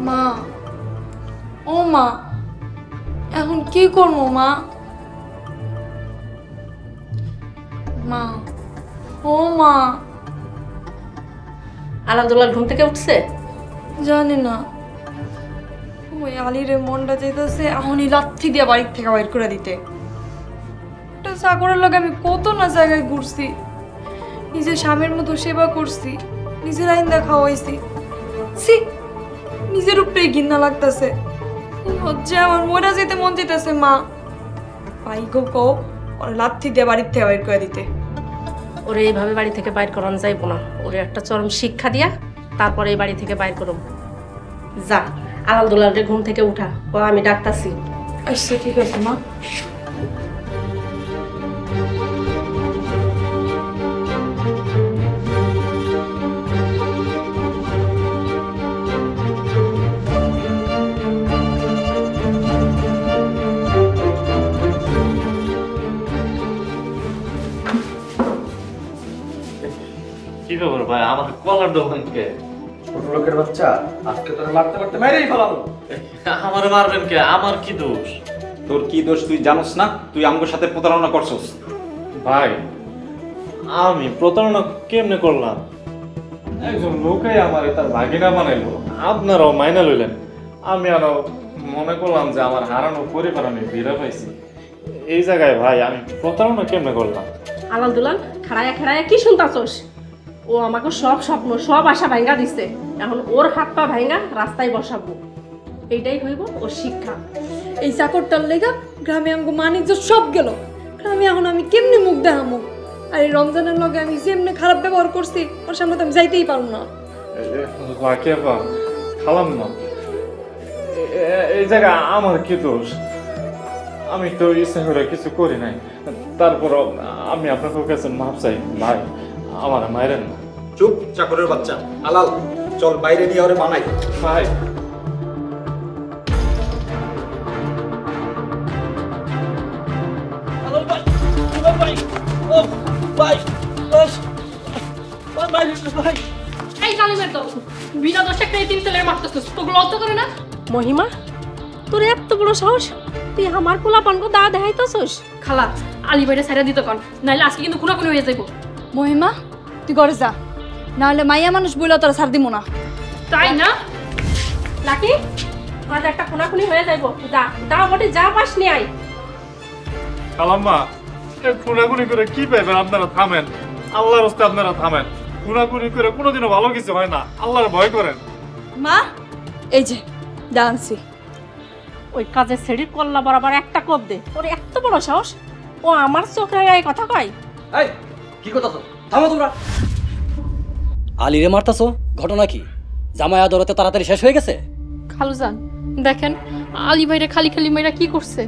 মা, ও মা, এখন কি করবো মা? মা, ও মা। আলাদুল্লাহ ঘুম থেকে উঠছে? জানি না, ওই আলিরে মনটা যেতেছে এখনই লাথি দিয়ে বাড়ির থেকে বাইর করে দিতে। একটা চাকরের লগে আমি কত না জায়গায় ঘুরছি, নিজের স্বামীর মতো সেবা করছি, নিজের আইন্দা খাওয়াইছি। ছি, নিজের উপরে ঘৃণা লাগতেছে, হচ্ছে আমার মরা যেতে মন যেতেছে। মা, পাই গো কো ওর লাথি দিয়ে বাড়ির থেকে বাইর করে দিতে। ওরে এইভাবে বাড়ি থেকে বাইর করানো যাইব না, ওরে একটা চরম শিক্ষা দিয়া তারপরে এই বাড়ি থেকে বাইর করব। যা আলাদুল্লাহকে ঘুম থেকে উঠা, ও আমি ডাকতাছি। আচ্ছা ঠিক আছে মা। কি ব্যাপার ভাই, আমার কলার দোকান কে? ছোট লোকের বাচ্চা, আজকে তোরা মারতে মারতে মেরেই ফেলাবো। আমার মারবেন কে? আমার কি দোষ? তোর কি দোষ তুই জানোস না? তুই আমগোর সাথে প্রতারণা করছস। ভাই আমি প্রতারণা কেমনে করলাম? একজন লোকাই আমার তার ভাগিনা বানাইলো, আপনারাও মাইনা লইলেন। আমি আরো মনে করলাম যে আমার হারানো পরিবার আমি ফিরে পাইছি। এই জায়গায় ভাই আমি প্রতারণা কেমনে করলাম? আলাদুল্লাহ খাড়ায়া খাড়ায়া কি শুনতাছস? ও আমাকে সব স্বপ্ন সব আশা ভাঙ্গা দিছে, এখন ওর হাত পা ভাঙ্গা রাস্তায় বসাবো, এইটাই হইব ওর শিক্ষা। এই চাকরটার লেগা গ্রামে আঙ্গু মানিজ্য সব গেল। গ্রামে এখন আমি কেমনে মুখ দেখামু? আর এই রমজানের লগে আমি যেমনি খারাপ ব্যবহার করছি, ওর সামনে তো আমি যাইতেই পারবো না। খালাম না, এই জায়গা আমার কি দোষ? আমি তো ইচ্ছা করে কিছু করি নাই, তারপরও আমি আপনার কাছে মাপ চাই ভাই, আমার মাইরেন না। চুপ চাকরের বাচ্চা। আলাল, চল বাইরে নিয়ে ওরে মানাই। ভাই এই জালিমের দল, বিনা দোষে একটা তিন ছেলের মারতেছিস, তোকে লজ্জা করে না? মহিমা, তোর এত বড় সাহস, তুই আমার পোলা পানকো দা দেখাইতেছস? খালা, আলী বাইরে ছাইরা দিতে কন, নাইলে আজকে কিন্তু খুনাখুনি হয়ে যাইব। মহিমা, তুই ঘরে যা, নাহলে মাইয়া মানুষ বইলে তোরা ছাড় দিব না। তাই না? লাকি, আজ একটা খুনাখুনি হয়ে যাইব। যা যা বটে, যা পাস নিয়ে আয়। খালাম্মা, খুনাখুনি করে কি পাইবেন? আপনারা থামেন, আল্লাহর রাস্তায় আপনারা থামেন। খুনাখুনি করে কোনোদিনও ভালো কিছু হয় না, আল্লাহর ভয় করেন। মা, এই যে ডান্সি, ওই কাজে ছেড়ির কল্লা বরাবর একটা কোপ দে। তোর এত বড় সাহস, ও আমার চোখ রাগায় কথা কয়? এই কি কথা তো? থামো তোমরা। আলিরে মারতাছো, ঘটনা কি? জামাই আদরতে তাড়াতাড়ি শেষ হয়ে গেছে? খালুজান দেখেন, আলী ভাইরে খালি খালি মেয়েরা কি করছে।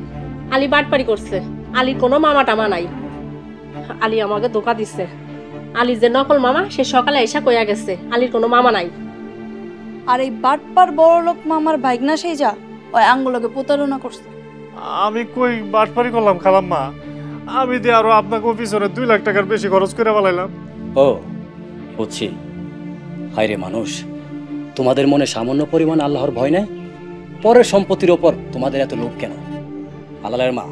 আলী বাটপারি করছে, আলীর কোনো মামা টামা নাই। আলী আমাকে ধোকা দিচ্ছে। আলী যে নকল মামা, সে সকালে এসা কইয়া গেছে আলীর কোনো মামা নাই। আর এই বাটপার বড় লোক মামার ভাগনা সেই যা ওই আঙ্গুলকে প্রতারণা করছে। আমি কই বাটপারি করলাম খালাম্মা? আমি দিয়ে আরো আপনাকে অফিসরে 2 লাখ টাকার বেশি খরচ করে ফেলাইলাম। ও বুঝছি। হায়রে মানুষ, তোমাদের মনে সামান্য পরিমাণ আল্লাহর ভয় নাই? পরের সম্পত্তির ওপর তোমাদের এত লোভ কেন? আলালের মা,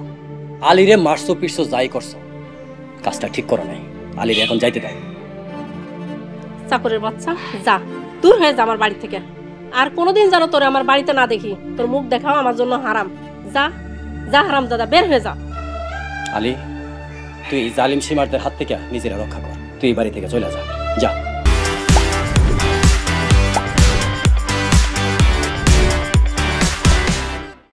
আলিরে মারছো পিটছো যাই করছো, কাজটা ঠিক করো নাই। আলিরে এখন যাইতে দাও। চাকরের বাচ্চা, যা দূর হয়ে যা আমার বাড়ি থেকে। আর কোনোদিন যেন তোরে আমার বাড়িতে না দেখি। তোর মুখ দেখাও আমার জন্য হারাম। যা যা হারাম দাদা, বের হয়ে যা। আলী, তুই এই জালিম সীমারদের হাত থেকে নিজেরা রক্ষা কর। তুই এই বাড়ি থেকে চলে যা, যা।